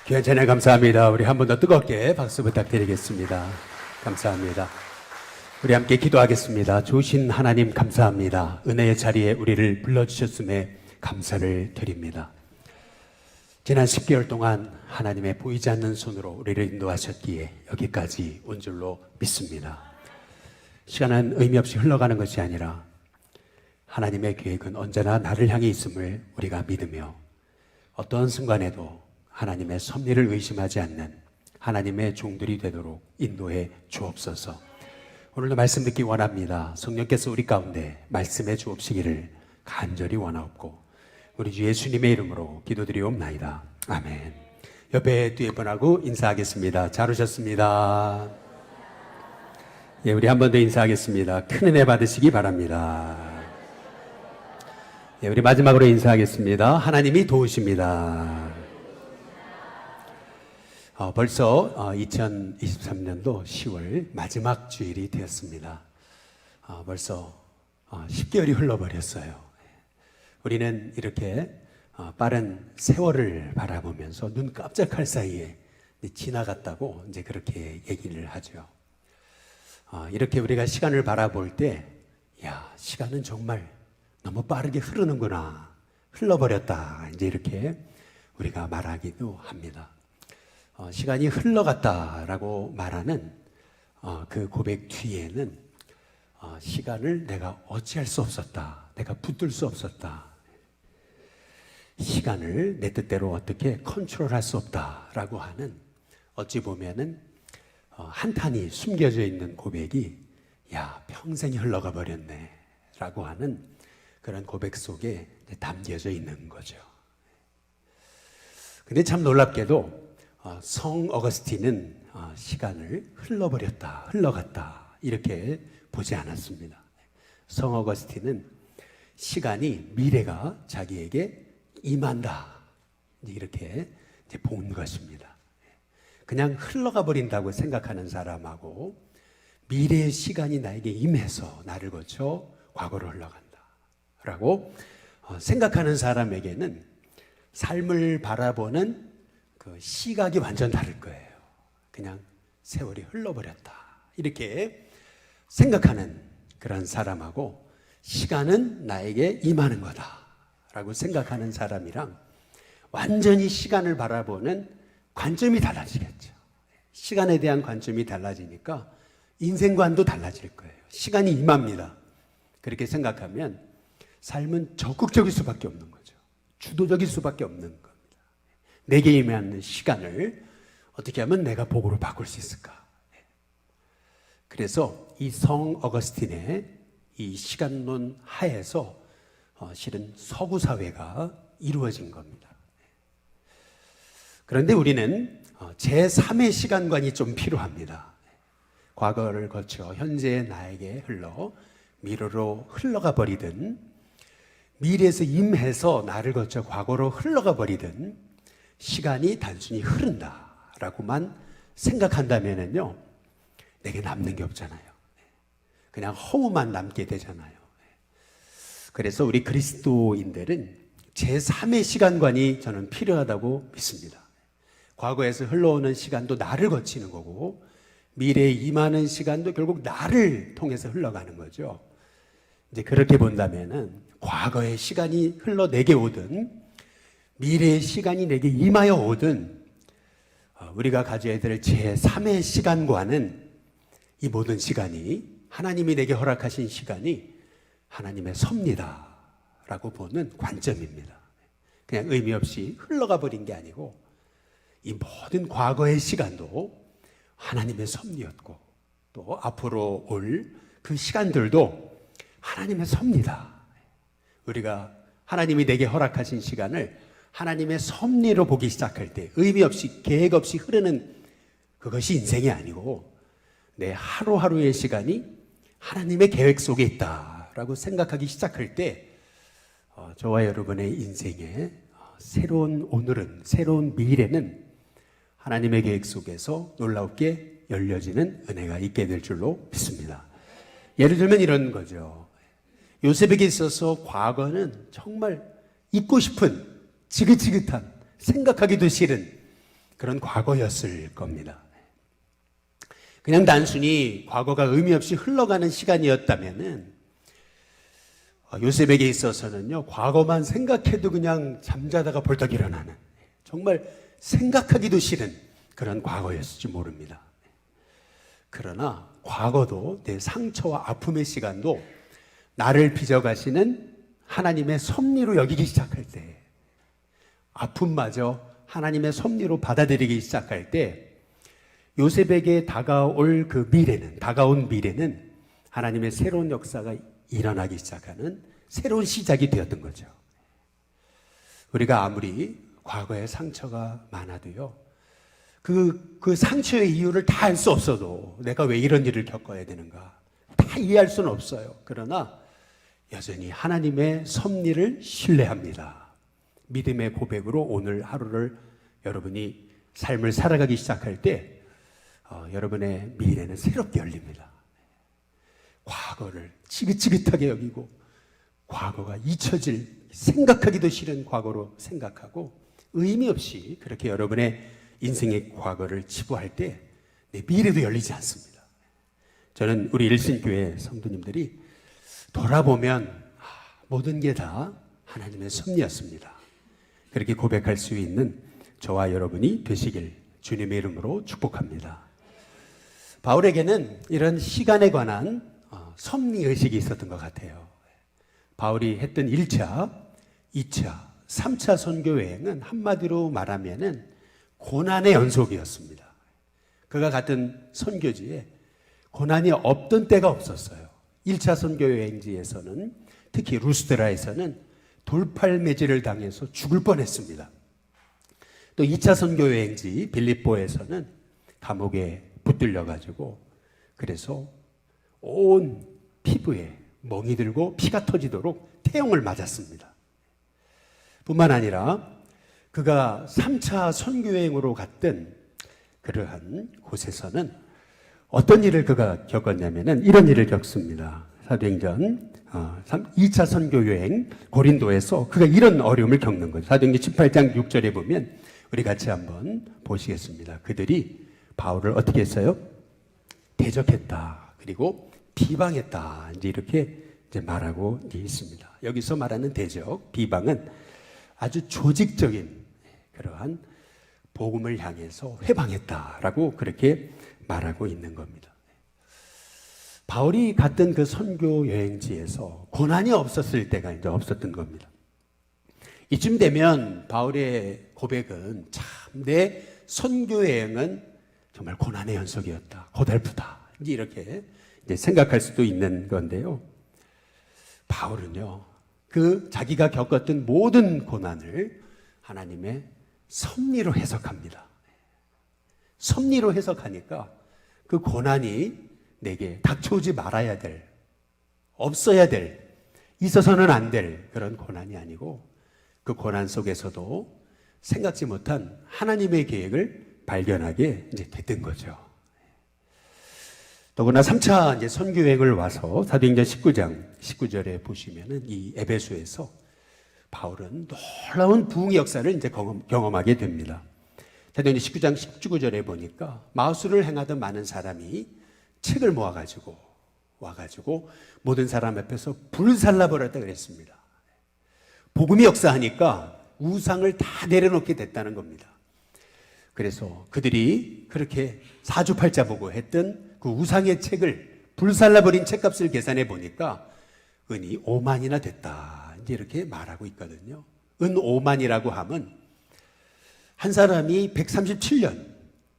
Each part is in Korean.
귀한 찬양 감사합니다. 우리 한 번 더 뜨겁게 박수 부탁드리겠습니다. 감사합니다. 우리 함께 기도하겠습니다. 좋으신 하나님 감사합니다. 은혜의 자리에 우리를 불러주셨음에 감사를 드립니다. 지난 10개월 동안 하나님의 보이지 않는 손으로 우리를 인도하셨기에 여기까지 온 줄로 믿습니다. 시간은 의미 없이 흘러가는 것이 아니라 하나님의 계획은 언제나 나를 향해 있음을 우리가 믿으며 어떤 순간에도 하나님의 섭리를 의심하지 않는 하나님의 종들이 되도록 인도해 주옵소서. 오늘도 말씀 듣기 원합니다. 성령께서 우리 가운데 말씀해 주옵시기를 간절히 원하옵고 우리 주 예수님의 이름으로 기도드리옵나이다. 아멘. 옆에 뒤에 분하고 인사하겠습니다. 잘 오셨습니다. 예, 우리 한 번 더 인사하겠습니다. 큰 은혜 받으시기 바랍니다. 예, 우리 마지막으로 인사하겠습니다. 하나님이 도우십니다. 벌써 2023년도 10월 마지막 주일이 되었습니다. 벌써 10개월이 흘러버렸어요. 우리는 이렇게 빠른 세월을 바라보면서 눈 깜짝할 사이에 지나갔다고 이제 그렇게 얘기를 하죠. 이렇게 우리가 시간을 바라볼 때, 야, 시간은 정말 너무 빠르게 흐르는구나, 흘러버렸다, 이제 이렇게 우리가 말하기도 합니다. 시간이 흘러갔다라고 말하는 그 고백 뒤에는 시간을 내가 어찌할 수 없었다, 내가 붙들 수 없었다, 시간을 내 뜻대로 어떻게 컨트롤할 수 없다라고 하는, 어찌 보면은 한탄이 숨겨져 있는 고백이 야, 평생이 흘러가 버렸네 라고 하는 그런 고백 속에 담겨져 있는 거죠. 근데 참 놀랍게도 성 어거스틴은 시간을 흘러버렸다, 흘러갔다 이렇게 보지 않았습니다. 성 어거스틴은 시간이, 미래가 자기에게 임한다 이렇게 본 것입니다. 그냥 흘러가 버린다고 생각하는 사람하고 미래의 시간이 나에게 임해서 나를 거쳐 과거로 흘러간다 라고 생각하는 사람에게는 삶을 바라보는 그 시각이 완전 다를 거예요. 그냥 세월이 흘러버렸다 이렇게 생각하는 그런 사람하고 시간은 나에게 임하는 거다 라고 생각하는 사람이랑 완전히 시간을 바라보는 관점이 달라지겠죠. 시간에 대한 관점이 달라지니까 인생관도 달라질 거예요. 시간이 임합니다. 그렇게 생각하면 삶은 적극적일 수밖에 없는 거죠. 주도적일 수밖에 없는 겁니다. 내게 임하는 시간을 어떻게 하면 내가 복으로 바꿀 수 있을까? 그래서 이 성 어거스틴의 이 시간론 하에서 실은 서구 사회가 이루어진 겁니다. 그런데 우리는 제3의 시간관이 좀 필요합니다. 과거를 거쳐 현재의 나에게 흘러 미래로 흘러가 버리든 미래에서 임해서 나를 거쳐 과거로 흘러가 버리든 시간이 단순히 흐른다라고만 생각한다면요, 내게 남는 게 없잖아요. 그냥 허무만 남게 되잖아요. 그래서 우리 그리스도인들은 제3의 시간관이 저는 필요하다고 믿습니다. 과거에서 흘러오는 시간도 나를 거치는 거고 미래에 임하는 시간도 결국 나를 통해서 흘러가는 거죠. 이제 그렇게 본다면은 과거의 시간이 흘러 내게 오든 미래의 시간이 내게 임하여 오든 우리가 가져야 될 제3의 시간과는 이 모든 시간이, 하나님이 내게 허락하신 시간이 하나님의 섭니다 라고 보는 관점입니다. 그냥 의미 없이 흘러가 버린 게 아니고 이 모든 과거의 시간도 하나님의 섭리였고 또 앞으로 올 그 시간들도 하나님의 섭니다. 우리가 하나님이 내게 허락하신 시간을 하나님의 섭리로 보기 시작할 때 의미 없이, 계획 없이 흐르는 그것이 인생이 아니고 내 하루하루의 시간이 하나님의 계획 속에 있다라고 생각하기 시작할 때 저와 여러분의 인생에 새로운 오늘은, 새로운 미래는 하나님의 계획 속에서 놀랍게 열려지는 은혜가 있게 될 줄로 믿습니다. 예를 들면 이런 거죠. 요셉에게 있어서 과거는 정말 잊고 싶은, 지긋지긋한, 생각하기도 싫은 그런 과거였을 겁니다. 그냥 단순히 과거가 의미 없이 흘러가는 시간이었다면은 요셉에게 있어서는요, 과거만 생각해도 그냥 잠자다가 벌떡 일어나는, 정말 생각하기도 싫은 그런 과거였을지 모릅니다. 그러나 과거도, 내 상처와 아픔의 시간도 나를 빚어가시는 하나님의 섭리로 여기기 시작할 때, 아픔마저 하나님의 섭리로 받아들이기 시작할 때, 요셉에게 다가올 그 미래는, 다가온 미래는 하나님의 새로운 역사가 일어나기 시작하는 새로운 시작이 되었던 거죠. 우리가 아무리 과거에 상처가 많아도요, 그 상처의 이유를 다 알 수 없어도 내가 왜 이런 일을 겪어야 되는가 다 이해할 수는 없어요. 그러나 여전히 하나님의 섭리를 신뢰합니다. 믿음의 고백으로 오늘 하루를 여러분이 삶을 살아가기 시작할 때 여러분의 미래는 새롭게 열립니다. 과거를 지긋지긋하게 여기고 과거가 잊혀질, 생각하기도 싫은 과거로 생각하고 의미 없이 그렇게 여러분의 인생의 과거를 치부할 때 내 미래도 열리지 않습니다. 저는 우리 일신교회 성도님들이 돌아보면 모든 게 다 하나님의 섭리였습니다. 그렇게 고백할 수 있는 저와 여러분이 되시길 주님의 이름으로 축복합니다. 바울에게는 이런 시간에 관한 섭리의식이 있었던 것 같아요. 바울이 했던 1차, 2차, 3차 선교 여행은 한마디로 말하면은 고난의 연속이었습니다. 그가 갔던 선교지에 고난이 없던 때가 없었어요. 1차 선교 여행지에서는, 특히 루스드라에서는 돌팔매질을 당해서 죽을 뻔했습니다. 또 2차 선교 여행지 빌립보에서는 감옥에 붙들려가지고, 그래서 온 피부에 멍이 들고 피가 터지도록 태용을 맞았습니다. 뿐만 아니라 그가 3차 선교여행으로 갔던 그러한 곳에서는 어떤 일을 그가 겪었냐면은 이런 일을 겪습니다. 사도행전 2차 선교여행 고린도에서 그가 이런 어려움을 겪는 거죠. 사도행전 18장 6절에 보면 우리 같이 한번 보시겠습니다. 그들이 바울을 어떻게 했어요? 대적했다. 그리고 비방했다. 이제 이렇게 이제 말하고 있습니다. 여기서 말하는 대적, 비방은 아주 조직적인 그러한 복음을 향해서 회방했다라고 그렇게 말하고 있는 겁니다. 바울이 갔던 그 선교 여행지에서 고난이 없었을 때가 이제 없었던 겁니다. 이쯤 되면 바울의 고백은 참 내 선교 여행은 정말 고난의 연속이었다. 고달프다. 이렇게 이제 생각할 수도 있는 건데요. 바울은요, 그 자기가 겪었던 모든 고난을 하나님의 섭리로 해석합니다. 섭리로 해석하니까 그 고난이 내게 닥쳐오지 말아야 될, 없어야 될, 있어서는 안 될 그런 고난이 아니고 그 고난 속에서도 생각지 못한 하나님의 계획을 발견하게 이제 됐던 거죠. 더구나 3차 이제 선교여행을 와서 사도행전 19장 19절에 보시면은 이 에베소에서 바울은 놀라운 부흥의 역사를 이제 경험하게 됩니다. 사도행전 19장 19절에 보니까 마술을 행하던 많은 사람이 책을 모아가지고 와가지고 모든 사람 앞에서 불살라 버렸다 그랬습니다. 복음이 역사하니까 우상을 다 내려놓게 됐다는 겁니다. 그래서 그들이 그렇게 사주팔자보고 했던 그 우상의 책을 불살라버린 책값을 계산해 보니까 은이 5만이나 됐다. 이제 이렇게 말하고 있거든요. 은 5만이라고 하면 한 사람이 137년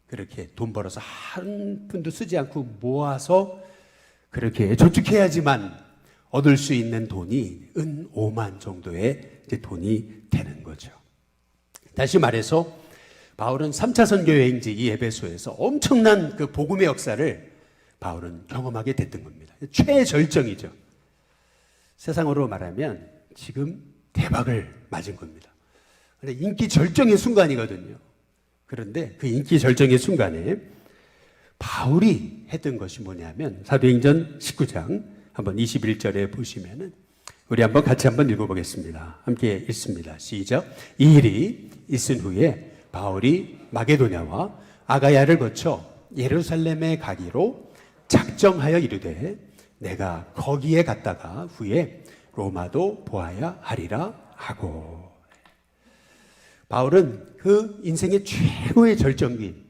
그렇게 돈 벌어서 한 푼도 쓰지 않고 모아서 그렇게 저축해야지만 얻을 수 있는 돈이 은 5만 정도의 이제 돈이 되는 거죠. 다시 말해서 바울은 3차 선교 여행지 이 에베소에서 엄청난 그 복음의 역사를 바울은 경험하게 됐던 겁니다. 최절정이죠. 세상으로 말하면 지금 대박을 맞은 겁니다. 근데 인기 절정의 순간이거든요. 그런데 그 인기 절정의 순간에 바울이 했던 것이 뭐냐면 사도행전 19장 한번 21절에 보시면은 우리 한번 같이 한번 읽어보겠습니다. 함께 읽습니다. 시작. 이 일이 있은 후에 바울이 마게도냐와 아가야를 거쳐 예루살렘에 가기로 작정하여 이르되 내가 거기에 갔다가 후에 로마도 보아야 하리라 하고. 바울은 그 인생의 최고의 절정기인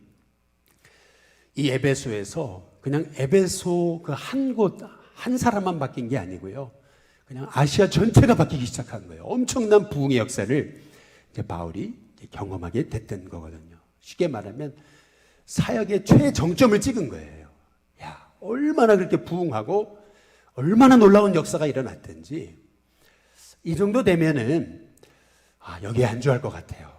이 에베소에서 그냥 에베소 그 한 곳, 한 사람만 바뀐 게 아니고요. 그냥 아시아 전체가 바뀌기 시작한 거예요. 엄청난 부흥의 역사를 이제 바울이 경험하게 됐던 거거든요. 쉽게 말하면 사역의 최정점을 찍은 거예요. 야, 얼마나 그렇게 부흥하고 얼마나 놀라운 역사가 일어났든지 이 정도 되면은 여기에 안주할 것 같아요.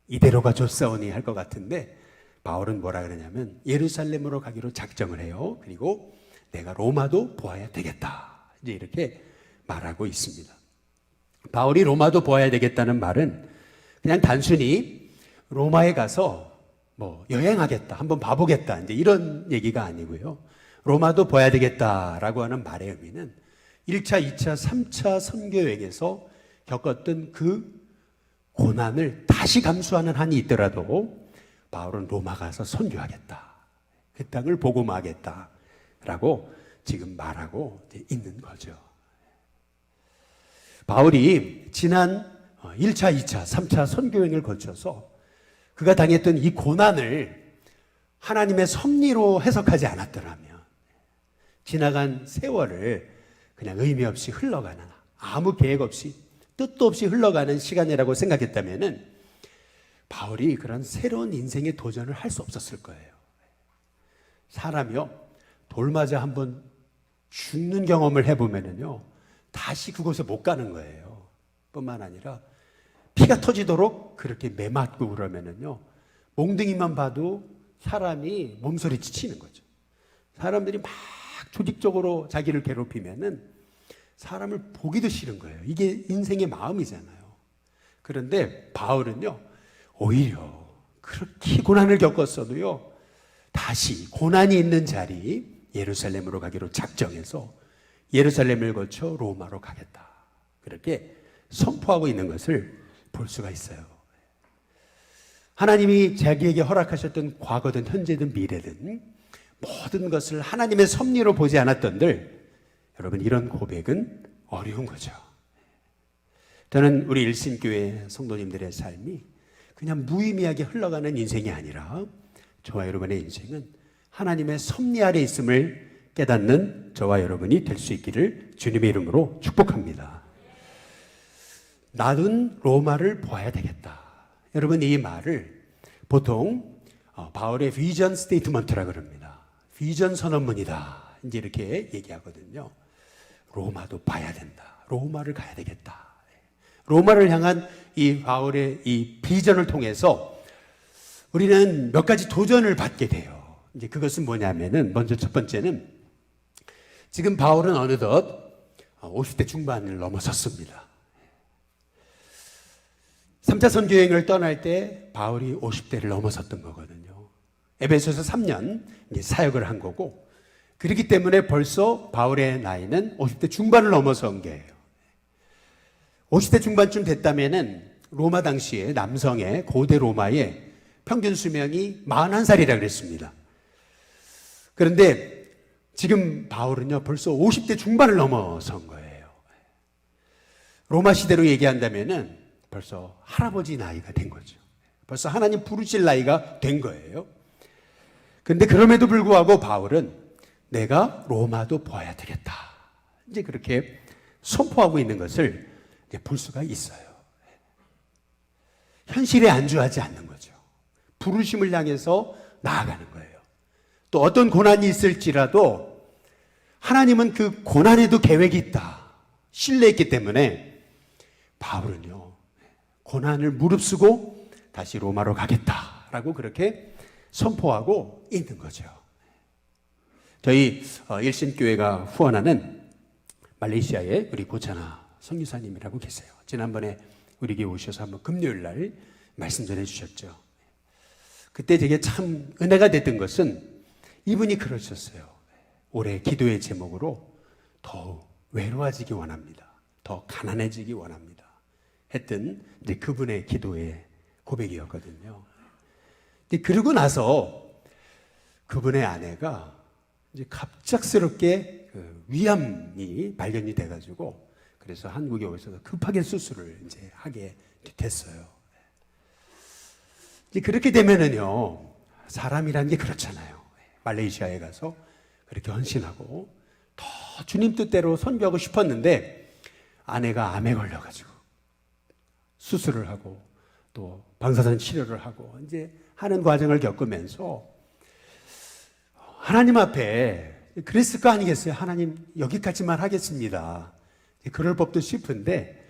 이대로가 좋사오니 할 것 같은데 바울은 뭐라 그러냐면 예루살렘으로 가기로 작정을 해요. 그리고 내가 로마도 보아야 되겠다. 이제 이렇게 말하고 있습니다. 바울이 로마도 보아야 되겠다는 말은 그냥 단순히 로마에 가서 뭐 여행하겠다, 한번 봐보겠다, 이제 이런 얘기가 아니고요. 로마도 봐야 되겠다라고 하는 말의 의미는 1차, 2차, 3차 선교여행에서 겪었던 그 고난을 다시 감수하는 한이 있더라도 바울은 로마 가서 선교하겠다. 그 땅을 복음하겠다라고 지금 말하고 있는 거죠. 바울이 지난 1차, 2차, 3차 선교여행을 거쳐서 그가 당했던 이 고난을 하나님의 섭리로 해석하지 않았더라면 지나간 세월을 그냥 의미 없이 흘러가는, 아무 계획 없이 뜻도 없이 흘러가는 시간이라고 생각했다면 바울이 그런 새로운 인생의 도전을 할 수 없었을 거예요. 사람이요, 돌 맞아 한번 죽는 경험을 해보면은요 다시 그곳에 못 가는 거예요. 뿐만 아니라 피가 터지도록 그렇게 매맞고 그러면은요 몽둥이만 봐도 사람이 몸소리 지치는 거죠. 사람들이 막 조직적으로 자기를 괴롭히면은 사람을 보기도 싫은 거예요. 이게 인생의 마음이잖아요. 그런데 바울은요 오히려 그렇게 고난을 겪었어도요 다시 고난이 있는 자리 예루살렘으로 가기로 작정해서 예루살렘을 거쳐 로마로 가겠다. 그렇게 선포하고 있는 것을 볼 수가 있어요. 하나님이 자기에게 허락하셨던 과거든 현재든 미래든 모든 것을 하나님의 섭리로 보지 않았던들, 여러분 이런 고백은 어려운 거죠. 저는 우리 일신교회 성도님들의 삶이 그냥 무의미하게 흘러가는 인생이 아니라 저와 여러분의 인생은 하나님의 섭리 아래 있음을 깨닫는 저와 여러분이 될 수 있기를 주님의 이름으로 축복합니다. 나는 로마를 보아야 되겠다. 여러분 이 말을 보통 바울의 비전 스테이트먼트라고 그럽니다. 비전 선언문이다. 이제 이렇게 얘기하거든요. 로마도 봐야 된다. 로마를 가야 되겠다. 로마를 향한 이 바울의 이 비전을 통해서 우리는 몇 가지 도전을 받게 돼요. 이제 그것은 뭐냐면은 먼저 첫 번째는 지금 바울은 어느덧 50대 중반을 넘어섰습니다. 3차 선교여행을 떠날 때 바울이 50대를 넘어섰던 거거든요. 에베소서 3년 이제 사역을 한 거고, 그렇기 때문에 벌써 바울의 나이는 50대 중반을 넘어선 게예요. 50대 중반쯤 됐다면은 로마 당시에 남성의 고대 로마의 평균 수명이 41살이라 그랬습니다. 그런데 지금 바울은요 벌써 50대 중반을 넘어선 거예요. 로마 시대로 얘기한다면은 벌써 할아버지 나이가 된 거죠. 벌써 하나님 부르실 나이가 된 거예요. 그런데 그럼에도 불구하고 바울은 내가 로마도 보아야 되겠다. 이제 그렇게 선포하고 있는 것을 이제 볼 수가 있어요. 현실에 안주하지 않는 거죠. 부르심을 향해서 나아가는 거예요. 또 어떤 고난이 있을지라도 하나님은 그 고난에도 계획이 있다. 신뢰했기 때문에 바울은요 고난을 무릅쓰고 다시 로마로 가겠다라고 그렇게 선포하고 있는 거죠. 저희 일신교회가 후원하는 말레이시아의 우리 고찬아 선교사님이라고 계세요. 지난번에 우리 교회 오셔서 한번 금요일 날 말씀 전해 주셨죠. 그때 되게 참 은혜가 됐던 것은 이분이 그러셨어요. 올해 기도의 제목으로 더 외로워지기 원합니다. 더 가난해지기 원합니다. 했던 이제 그분의 기도의 고백이었거든요. 근데 그러고 나서 그분의 아내가 이제 갑작스럽게 그 위암이 발견이 돼가지고 그래서 한국에 오셔서 급하게 수술을 이제 하게 됐어요. 이제 그렇게 되면은요, 사람이라는 게 그렇잖아요. 말레이시아에 가서 그렇게 헌신하고 더 주님 뜻대로 선교하고 싶었는데 아내가 암에 걸려가지고 수술을 하고 또 방사선 치료를 하고 이제 하는 과정을 겪으면서 하나님 앞에 그랬을 거 아니겠어요? 하나님 여기까지만 하겠습니다. 그럴 법도 싶은데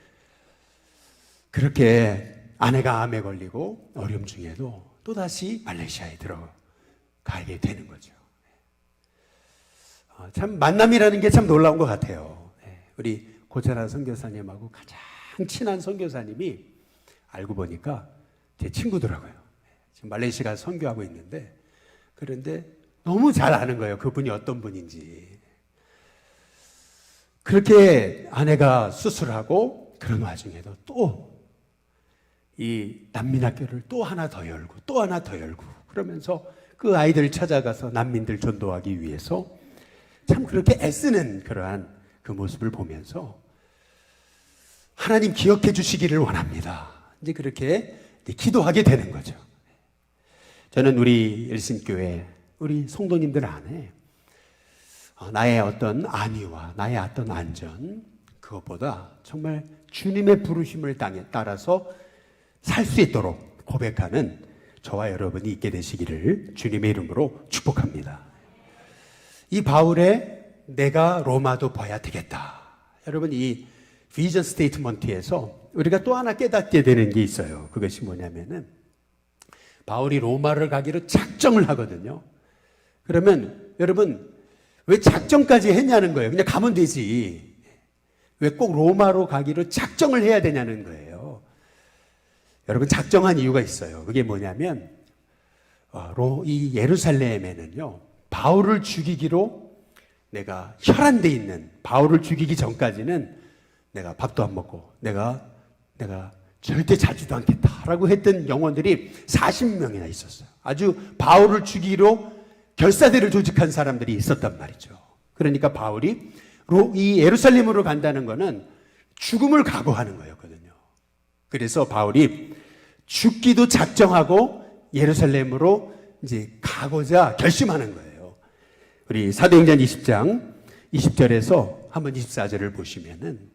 그렇게 아내가 암에 걸리고 어려움 중에도 또다시 말레이시아에 들어가게 되는 거죠. 참 만남이라는 게 참 놀라운 것 같아요. 우리 고철아 선교사님하고 가장 친한 선교사님이 알고 보니까 제 친구더라고요. 지금 말레이시아 선교하고 있는데 그런데 너무 잘 아는 거예요. 그분이 어떤 분인지. 그렇게 아내가 수술하고 그런 와중에도 또 이 난민학교를 또 하나 더 열고 또 하나 더 열고 그러면서 그 아이들을 찾아가서 난민들 전도하기 위해서 참 그렇게 애쓰는 그러한 그 모습을 보면서 하나님 기억해 주시기를 원합니다. 이제 그렇게 기도하게 되는 거죠. 저는 우리 일신교회 우리 성도님들 안에 나의 어떤 안위와 나의 어떤 안전 그것보다 정말 주님의 부르심을 따라서 살 수 있도록 고백하는 저와 여러분이 있게 되시기를 주님의 이름으로 축복합니다. 이 바울의 내가 로마도 봐야 되겠다. 여러분 이 비전 스테이트먼트에서 우리가 또 하나 깨닫게 되는 게 있어요. 그것이 뭐냐면은 바울이 로마를 가기로 작정을 하거든요. 그러면 여러분 왜 작정까지 했냐는 거예요. 그냥 가면 되지. 왜 꼭 로마로 가기로 작정을 해야 되냐는 거예요. 여러분 작정한 이유가 있어요. 그게 뭐냐면 이 예루살렘에는요 바울을 죽이기로 내가 혈안돼 있는 바울을 죽이기 전까지는 내가 밥도 안 먹고 내가 절대 자지도 않겠다라고 했던 영혼들이 40명이나 있었어요. 아주 바울을 죽이기로 결사대를 조직한 사람들이 있었단 말이죠. 그러니까 바울이 이 예루살렘으로 간다는 거는 죽음을 각오하는 거였거든요. 그래서 바울이 죽기도 작정하고 예루살렘으로 이제 가고자 결심하는 거예요. 우리 사도행전 20장 20절에서 한번 24절을 보시면은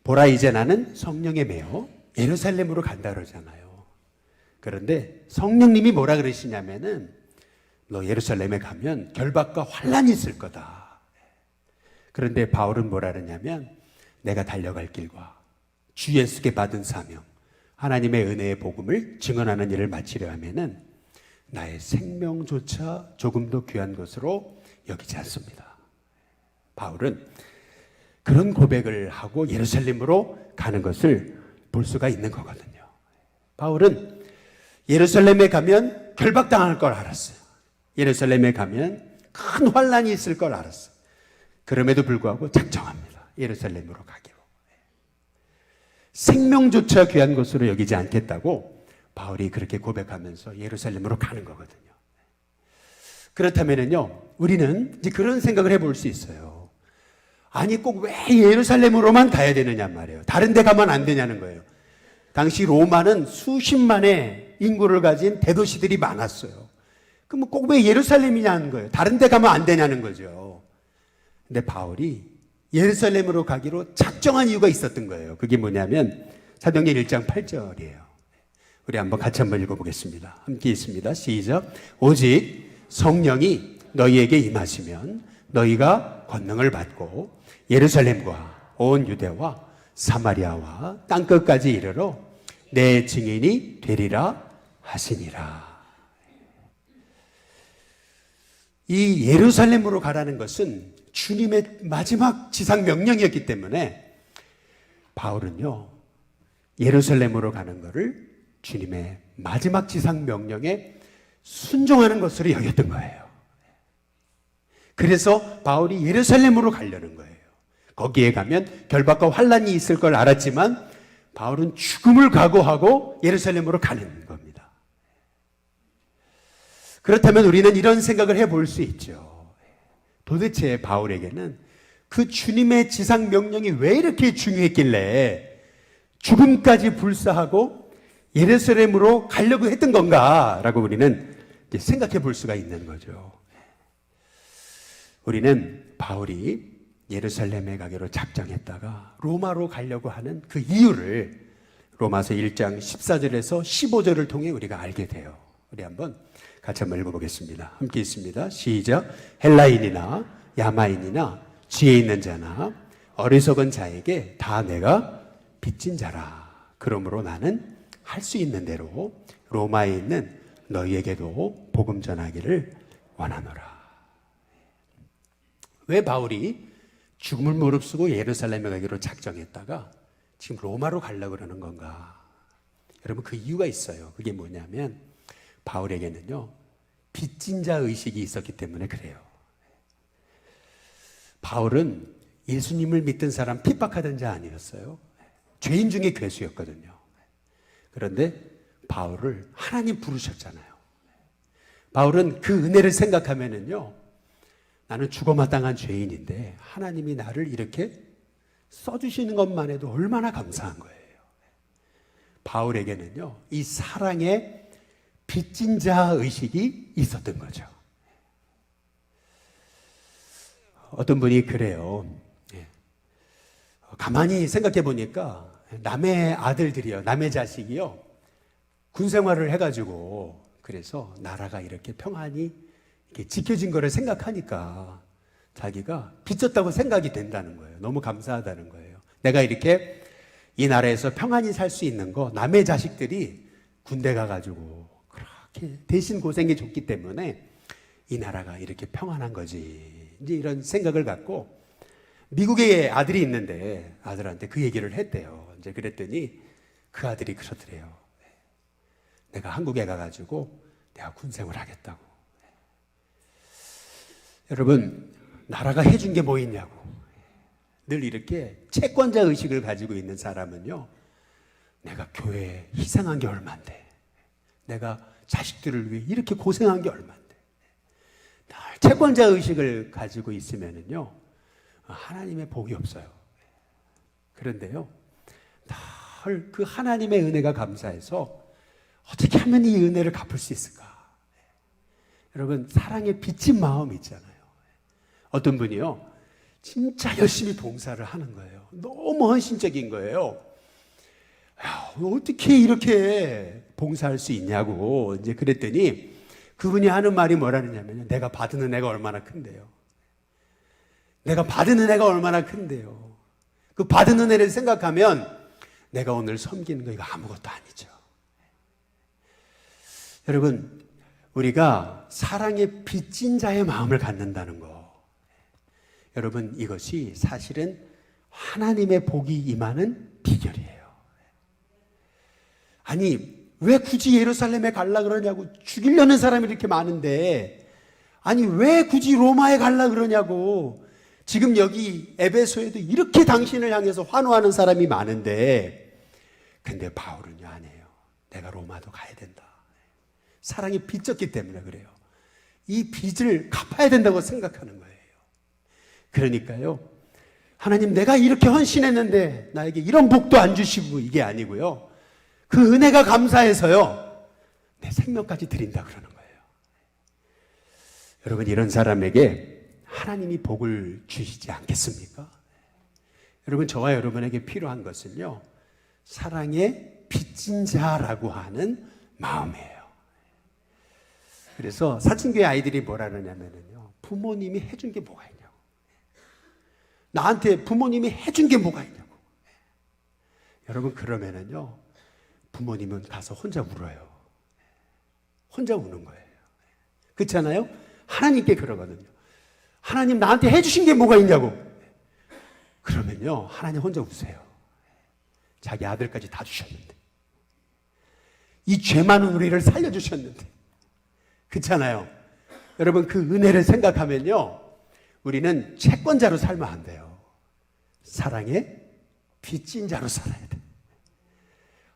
보라 이제 나는 성령에 매여 예루살렘으로 간다 그러잖아요. 그런데 성령님이 뭐라 그러시냐면은 너 예루살렘에 가면 결박과 환란이 있을 거다. 그런데 바울은 뭐라 그러냐면 내가 달려갈 길과 주 예수께 받은 사명 하나님의 은혜의 복음을 증언하는 일을 마치려 하면은 나의 생명조차 조금도 귀한 것으로 여기지 않습니다. 바울은 그런 고백을 하고 예루살렘으로 가는 것을 볼 수가 있는 거거든요. 바울은 예루살렘에 가면 결박당할 걸 알았어요. 예루살렘에 가면 큰 환란이 있을 걸 알았어요. 그럼에도 불구하고 작정합니다. 예루살렘으로 가기로. 생명조차 귀한 것으로 여기지 않겠다고 바울이 그렇게 고백하면서 예루살렘으로 가는 거거든요. 그렇다면요, 우리는 이제 그런 생각을 해볼 수 있어요. 아니, 꼭 왜 예루살렘으로만 가야 되느냐 말이에요. 다른 데 가면 안 되냐는 거예요. 당시 로마는 수십만의 인구를 가진 대도시들이 많았어요. 그럼 꼭 왜 예루살렘이냐는 거예요. 다른 데 가면 안 되냐는 거죠. 근데 바울이 예루살렘으로 가기로 작정한 이유가 있었던 거예요. 그게 뭐냐면 사도행전 1장 8절이에요. 우리 같이 한번 읽어보겠습니다. 함께 있습니다. 시작. 오직 성령이 너희에게 임하시면 너희가 권능을 받고 예루살렘과 온 유대와 사마리아와 땅끝까지 이르러 내 증인이 되리라 하시니라. 이 예루살렘으로 가라는 것은 주님의 마지막 지상 명령이었기 때문에 바울은요 예루살렘으로 가는 것을 주님의 마지막 지상 명령에 순종하는 것으로 여겼던 거예요. 그래서 바울이 예루살렘으로 가려는 거예요. 거기에 가면 결박과 환란이 있을 걸 알았지만 바울은 죽음을 각오하고 예루살렘으로 가는 겁니다. 그렇다면 우리는 이런 생각을 해볼 수 있죠. 도대체 바울에게는 그 주님의 지상 명령이 왜 이렇게 중요했길래 죽음까지 불사하고 예루살렘으로 가려고 했던 건가라고 우리는 생각해 볼 수가 있는 거죠. 우리는 바울이 예루살렘에 가기로 작정했다가 로마로 가려고 하는 그 이유를 로마서 1장 14절에서 15절을 통해 우리가 알게 돼요. 우리 한번 같이 한번 읽어보겠습니다. 함께 있습니다. 시작. 헬라인이나 야마인이나 지혜 있는 자나 어리석은 자에게 다 내가 빚진 자라. 그러므로 나는 할 수 있는 대로 로마에 있는 너희에게도 복음 전하기를 원하노라. 왜 바울이 죽음을 무릅쓰고 예루살렘에 가기로 작정했다가 지금 로마로 가려고 그러는 건가? 여러분, 그 이유가 있어요. 그게 뭐냐면 바울에게는요, 빚진 자 의식이 있었기 때문에 그래요. 바울은 예수님을 믿던 사람, 핍박하던 자 아니었어요. 죄인 중에 괴수였거든요. 그런데 바울을 하나님 부르셨잖아요. 바울은 그 은혜를 생각하면은요, 나는 죽어마땅한 죄인인데 하나님이 나를 이렇게 써주시는 것만 해도 얼마나 감사한 거예요. 바울에게는요, 이 사랑의 빚진 자 의식이 있었던 거죠. 어떤 분이 그래요. 가만히 생각해 보니까 남의 아들들이요, 남의 자식이요, 군 생활을 해가지고 그래서 나라가 이렇게 평안히 이렇게 지켜진 거를 생각하니까 자기가 빚졌다고 생각이 된다는 거예요. 너무 감사하다는 거예요. 내가 이렇게 이 나라에서 평안히 살 수 있는 거, 남의 자식들이 군대 가가지고 그렇게 대신 고생해 줬기 때문에 이 나라가 이렇게 평안한 거지. 이제 이런 생각을 갖고 미국에 아들이 있는데 아들한테 그 얘기를 했대요. 이제 그랬더니 그 아들이 그러더래요. 내가 한국에 가가지고 내가 군생을 하겠다고. 여러분, 나라가 해준 게 뭐 있냐고. 늘 이렇게 채권자 의식을 가지고 있는 사람은요, 내가 교회에 희생한 게 얼만데, 내가 자식들을 위해 이렇게 고생한 게 얼만데, 늘 채권자 의식을 가지고 있으면은요, 하나님의 복이 없어요. 그런데요, 늘 그 하나님의 은혜가 감사해서 어떻게 하면 이 은혜를 갚을 수 있을까? 여러분, 사랑에 빚진 마음 있잖아요. 어떤 분이요, 진짜 열심히 봉사를 하는 거예요. 너무 헌신적인 거예요. 어떻게 이렇게 봉사할 수 있냐고 이제 그랬더니 그분이 하는 말이 뭐라느냐면, 내가 받은 은혜가 얼마나 큰데요. 내가 받은 은혜가 얼마나 큰데요. 그 받은 은혜를 생각하면 내가 오늘 섬기는 거 이거 아무것도 아니죠. 여러분, 우리가 사랑에 빚진 자의 마음을 갖는다는 거, 여러분, 이것이 사실은 하나님의 복이 임하는 비결이에요. 아니, 왜 굳이 예루살렘에 가려고 그러냐고. 죽이려는 사람이 이렇게 많은데, 아니 왜 굳이 로마에 가려고 그러냐고. 지금 여기 에베소에도 이렇게 당신을 향해서 환호하는 사람이 많은데, 근데 바울은요, 아니에요. 내가 로마도 가야 된다. 사랑이 빚졌기 때문에 그래요. 이 빚을 갚아야 된다고 생각하는 거예요. 그러니까요, 하나님, 내가 이렇게 헌신했는데 나에게 이런 복도 안 주시고, 이게 아니고요, 그 은혜가 감사해서요, 내 생명까지 드린다 그러는 거예요. 여러분, 이런 사람에게 하나님이 복을 주시지 않겠습니까? 여러분, 저와 여러분에게 필요한 것은요, 사랑의 빚진 자라고 하는 마음이에요. 그래서 사춘교회 아이들이 뭐라 그러냐면요, 부모님이 해준 게 뭐가 있냐고. 나한테 부모님이 해준 게 뭐가 있냐고. 여러분, 그러면은요, 부모님은 가서 혼자 울어요. 혼자 우는 거예요. 그렇잖아요? 하나님께 그러거든요. 하나님, 나한테 해주신 게 뭐가 있냐고. 그러면요, 하나님 혼자 우세요. 자기 아들까지 다 주셨는데, 이 죄 많은 우리를 살려주셨는데. 그렇잖아요? 여러분, 그 은혜를 생각하면요, 우리는 채권자로 살면 안 돼요. 사랑의 빚진 자로 살아야 돼.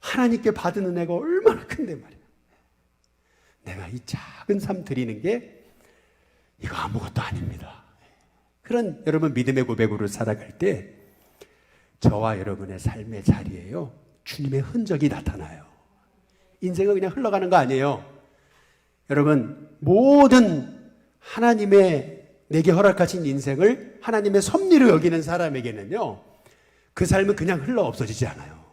하나님께 받은 은혜가 얼마나 큰데 말이야. 내가 이 작은 삶 드리는 게 이거 아무것도 아닙니다. 그런 여러분 믿음의 고백으로 살아갈 때 저와 여러분의 삶의 자리에요, 주님의 흔적이 나타나요. 인생은 그냥 흘러가는 거 아니에요. 여러분, 모든 하나님의 내게 허락하신 인생을 하나님의 섭리로 여기는 사람에게는요, 그 삶은 그냥 흘러 없어지지 않아요.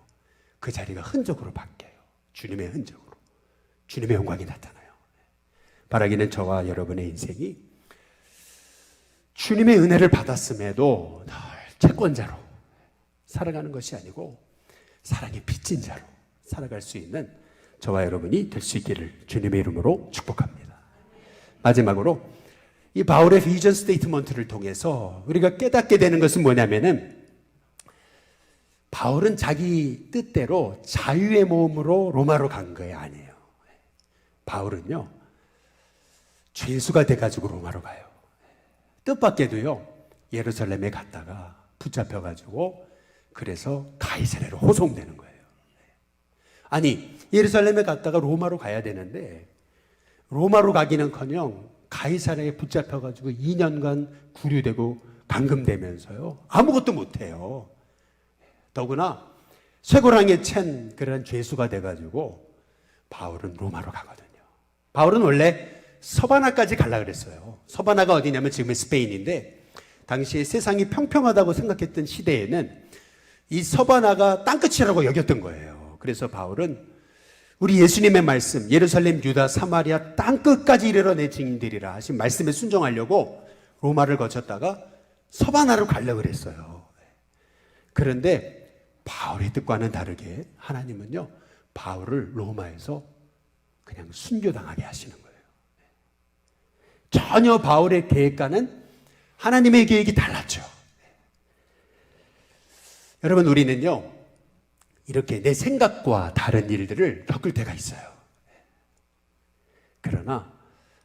그 자리가 흔적으로 바뀌어요. 주님의 흔적으로. 주님의 영광이 나타나요. 바라기는 저와 여러분의 인생이 주님의 은혜를 받았음에도 늘 채권자로 살아가는 것이 아니고 사랑의 빚진 자로 살아갈 수 있는 저와 여러분이 될 수 있기를 주님의 이름으로 축복합니다. 마지막으로 이 바울의 비전 스테이트먼트를 통해서 우리가 깨닫게 되는 것은 뭐냐면은, 바울은 자기 뜻대로 자유의 몸으로 로마로 간 거예요? 아니에요. 바울은요, 죄수가 돼가지고 로마로 가요. 뜻밖에도요, 예루살렘에 갔다가 붙잡혀가지고 그래서 가이사랴로 호송되는 거예요. 아니, 예루살렘에 갔다가 로마로 가야 되는데 로마로 가기는커녕 가이사랴에 붙잡혀가지고 2년간 구류되고 감금되면서요, 아무것도 못해요. 더구나 쇠고랑에 챈 그런 죄수가 돼가지고 바울은 로마로 가거든요. 바울은 원래 서바나까지 가려고 그랬어요. 서바나가 어디냐면 지금의 스페인인데, 당시에 세상이 평평하다고 생각했던 시대에는 이 서바나가 땅끝이라고 여겼던 거예요. 그래서 바울은 우리 예수님의 말씀, 예루살렘, 유다, 사마리아 땅끝까지 이르러 내 증인되리라 하신 말씀에 순종하려고 로마를 거쳤다가 서바나로 가려고 그랬어요. 그런데 바울의 뜻과는 다르게 하나님은요, 바울을 로마에서 그냥 순교당하게 하시는 거예요. 전혀 바울의 계획과는 하나님의 계획이 달랐죠. 여러분, 우리는요, 이렇게 내 생각과 다른 일들을 겪을 때가 있어요. 그러나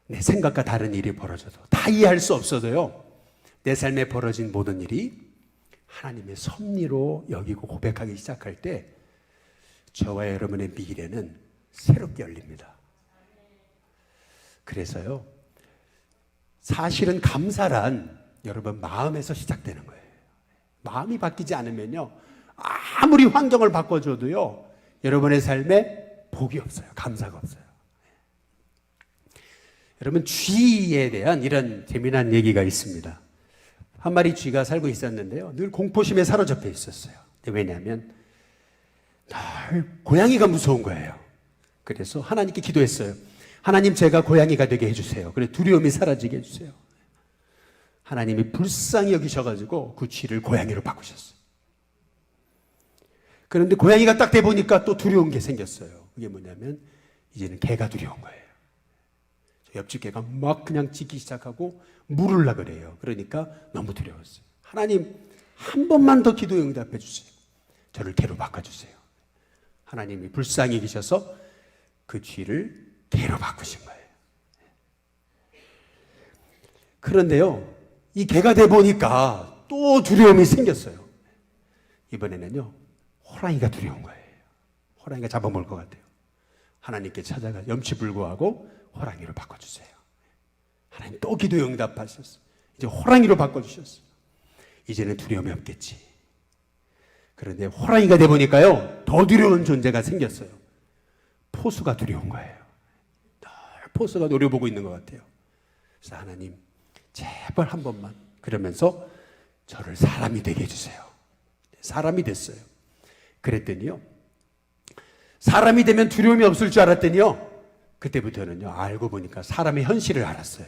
내 생각과 다른 일이 벌어져도, 다 이해할 수 없어도요, 내 삶에 벌어진 모든 일이 하나님의 섭리로 여기고 고백하기 시작할 때 저와 여러분의 미래는 새롭게 열립니다. 그래서요, 사실은 감사란 여러분 마음에서 시작되는 거예요. 마음이 바뀌지 않으면요, 아무리 환경을 바꿔줘도요, 여러분의 삶에 복이 없어요. 감사가 없어요. 여러분, 쥐에 대한 이런 재미난 얘기가 있습니다. 한 마리 쥐가 살고 있었는데요, 늘 공포심에 사로잡혀 있었어요. 왜냐하면 늘 고양이가 무서운 거예요. 그래서 하나님께 기도했어요. 하나님, 제가 고양이가 되게 해주세요. 그래, 두려움이 사라지게 해주세요. 하나님이 불쌍히 여기셔가지고 그 쥐를 고양이로 바꾸셨어요. 그런데 고양이가 딱 돼보니까 또 두려운 게 생겼어요. 그게 뭐냐면 이제는 개가 두려운 거예요. 옆집 개가 막 그냥 짖기 시작하고 물으려고 그래요. 그러니까 너무 두려웠어요. 하나님, 한 번만 더 기도 응답해 주세요. 저를 개로 바꿔주세요. 하나님이 불쌍히 계셔서 그 쥐를 개로 바꾸신 거예요. 그런데요, 이 개가 돼보니까 또 두려움이 생겼어요. 이번에는요, 호랑이가 두려운 거예요. 호랑이가 잡아먹을 것 같아요. 하나님께 찾아가 염치불구하고 호랑이로 바꿔주세요. 하나님 또 기도에 응답하셨어요. 이제 호랑이로 바꿔주셨어요. 이제는 두려움이 없겠지. 그런데 호랑이가 돼보니까요, 더 두려운 존재가 생겼어요. 포수가 두려운 거예요. 늘 포수가 노려보고 있는 것 같아요. 그래서 하나님, 제발 한 번만, 그러면서 저를 사람이 되게 해주세요. 사람이 됐어요. 그랬더니요, 사람이 되면 두려움이 없을 줄 알았더니요, 그때부터는요, 알고 보니까 사람의 현실을 알았어요.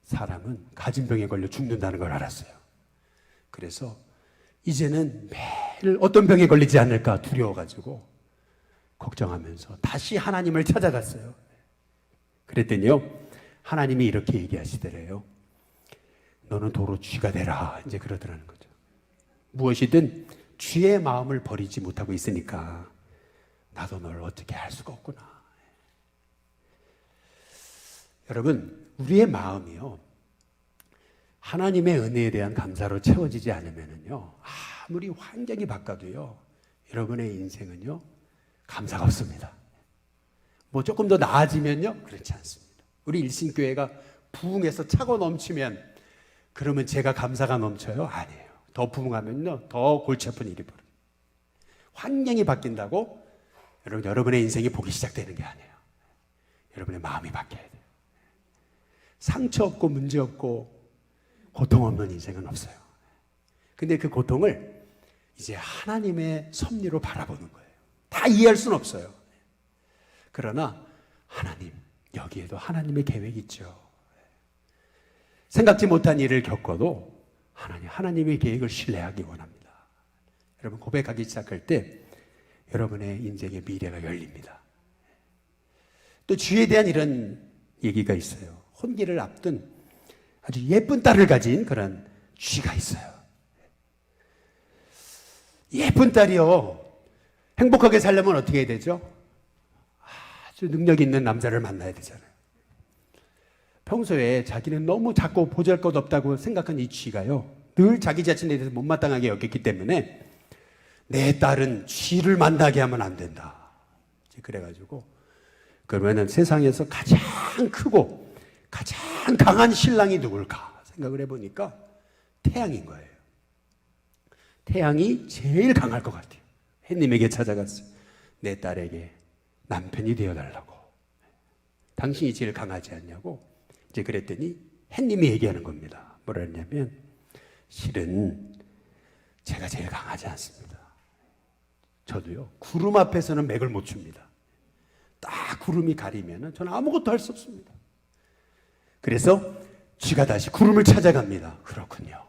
사람은 가진 병에 걸려 죽는다는 걸 알았어요. 그래서 이제는 매일 어떤 병에 걸리지 않을까 두려워가지고 걱정하면서 다시 하나님을 찾아갔어요. 그랬더니요, 하나님이 이렇게 얘기하시더래요. 너는 도로 쥐가 되라. 이제 그러더라는 거죠. 무엇이든 쥐의 마음을 버리지 못하고 있으니까 나도 널 어떻게 할 수가 없구나. 여러분, 우리의 마음이요, 하나님의 은혜에 대한 감사로 채워지지 않으면요, 아무리 환경이 바뀌어도요, 여러분의 인생은요, 감사가 없습니다. 뭐 조금 더 나아지면요? 그렇지 않습니다. 우리 일신교회가 부흥해서 차고 넘치면 그러면 제가 감사가 넘쳐요? 아니에요. 더 부흥하면요, 더 골치 아픈 일이 벌어요. 환경이 바뀐다고 여러분의 인생이 보기 시작되는 게 아니에요. 여러분의 마음이 바뀌어야 돼요. 상처 없고 문제 없고 고통 없는 인생은 없어요. 근데 그 고통을 이제 하나님의 섭리로 바라보는 거예요. 다 이해할 수는 없어요. 그러나 하나님, 여기에도 하나님의 계획이 있죠. 생각지 못한 일을 겪어도 하나님의 계획을 신뢰하기 원합니다. 여러분, 고백하기 시작할 때 여러분의 인생의 미래가 열립니다. 또 주에 대한 이런 얘기가 있어요. 혼기를 앞둔 아주 예쁜 딸을 가진 그런 쥐가 있어요. 예쁜 딸이요, 행복하게 살려면 어떻게 해야 되죠? 아주 능력 있는 남자를 만나야 되잖아요. 평소에 자기는 너무 작고 보잘것없다고 생각한 이 쥐가요, 늘 자기 자신에 대해서 못마땅하게 여겼기 때문에 내 딸은 쥐를 만나게 하면 안 된다. 그래가지고 그러면은 세상에서 가장 크고 가장 강한 신랑이 누굴까 생각을 해보니까 태양인 거예요. 태양이 제일 강할 것 같아요. 햇님에게 찾아갔어요. 내 딸에게 남편이 되어달라고. 당신이 제일 강하지 않냐고. 이제 그랬더니 햇님이 얘기하는 겁니다. 뭐라 했냐면, 실은 제가 제일 강하지 않습니다. 저도요, 구름 앞에서는 맥을 못 춥니다. 딱 구름이 가리면 저는 아무것도 할 수 없습니다. 그래서 쥐가 다시 구름을 찾아갑니다. 그렇군요.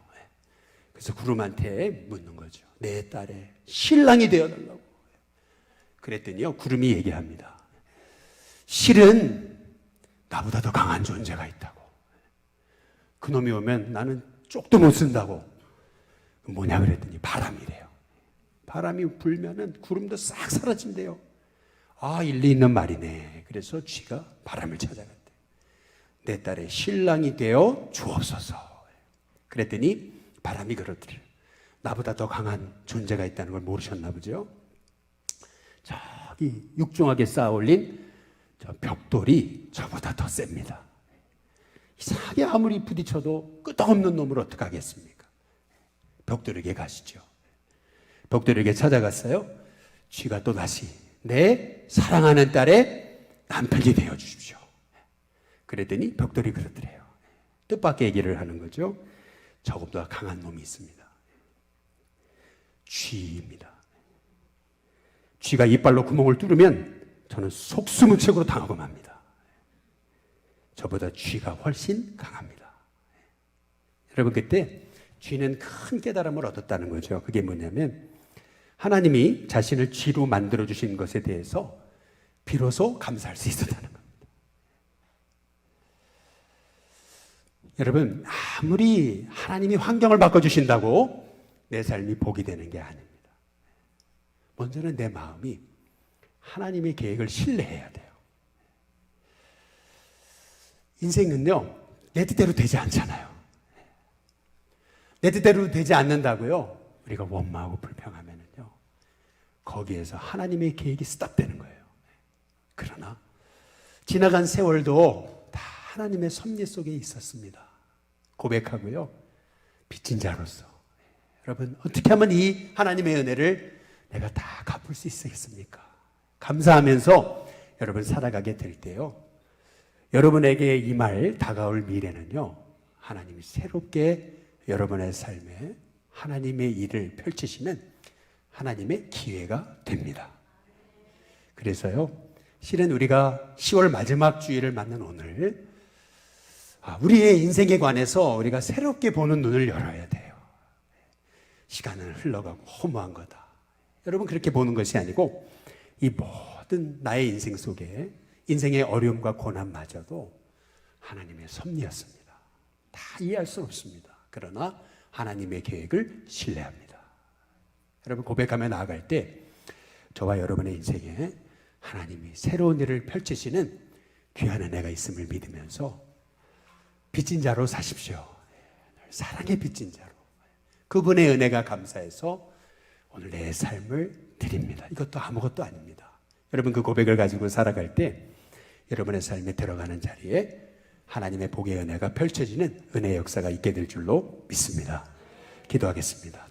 그래서 구름한테 묻는 거죠. 내 딸의 신랑이 되어달라고. 그랬더니요, 구름이 얘기합니다. 실은 나보다 더 강한 존재가 있다고. 그놈이 오면 나는 쪽도 못 쓴다고. 뭐냐 그랬더니 바람이래요. 바람이 불면은 구름도 싹 사라진대요. 아, 일리 있는 말이네. 그래서 쥐가 바람을 찾아갔대. 내 딸의 신랑이 되어 주옵소서. 그랬더니 바람이 그러더래요. 나보다 더 강한 존재가 있다는 걸 모르셨나 보죠? 저기 육중하게 쌓아 올린 저 벽돌이 저보다 더 셉니다. 이상하게 아무리 부딪혀도 끄떡없는 놈을 어떻게 하겠습니까? 벽돌에게 가시죠. 벽돌에게 찾아갔어요. 쥐가 또 다시 내 사랑하는 딸의 남편이 되어 주십시오. 그랬더니 벽돌이 그러더래요. 뜻밖의 얘기를 하는 거죠. 저보다 강한 놈이 있습니다. 쥐입니다. 쥐가 이빨로 구멍을 뚫으면 저는 속수무책으로 당하고 맙니다. 저보다 쥐가 훨씬 강합니다. 여러분, 그때 쥐는 큰 깨달음을 얻었다는 거죠. 그게 뭐냐면, 하나님이 자신을 쥐로 만들어주신 것에 대해서 비로소 감사할 수 있었다는 겁니다. 여러분, 아무리 하나님이 환경을 바꿔주신다고 내 삶이 복이 되는 게 아닙니다. 먼저는 내 마음이 하나님의 계획을 신뢰해야 돼요. 인생은요, 내 뜻대로 되지 않잖아요. 내 뜻대로 되지 않는다고요, 우리가 원망하고 불평하면은요, 거기에서 하나님의 계획이 스탑되는 거예요. 그러나 지나간 세월도 다 하나님의 섭리 속에 있었습니다. 고백하고요, 빚진 자로서 여러분, 어떻게 하면 이 하나님의 은혜를 내가 다 갚을 수 있겠습니까? 감사하면서 여러분 살아가게 될 때요, 여러분에게 이 말 다가올 미래는요, 하나님이 새롭게 여러분의 삶에 하나님의 일을 펼치시는 하나님의 기회가 됩니다. 그래서요, 실은 우리가 10월 마지막 주일을 맞는 오늘, 우리의 인생에 관해서 우리가 새롭게 보는 눈을 열어야 돼요. 시간은 흘러가고 허무한 거다. 여러분, 그렇게 보는 것이 아니고, 이 모든 나의 인생 속에 인생의 어려움과 고난마저도 하나님의 섭리였습니다. 다 이해할 수는 없습니다. 그러나 하나님의 계획을 신뢰합니다. 여러분, 고백하며 나아갈 때 저와 여러분의 인생에 하나님이 새로운 일을 펼치시는 귀한 은혜가 있음을 믿으면서 빚진 자로 사십시오. 사랑의 빚진 자로. 그분의 은혜가 감사해서 오늘 내 삶을 드립니다. 이것도 아무것도 아닙니다. 여러분, 그 고백을 가지고 살아갈 때 여러분의 삶에 들어가는 자리에 하나님의 복의 은혜가 펼쳐지는 은혜의 역사가 있게 될 줄로 믿습니다. 기도하겠습니다.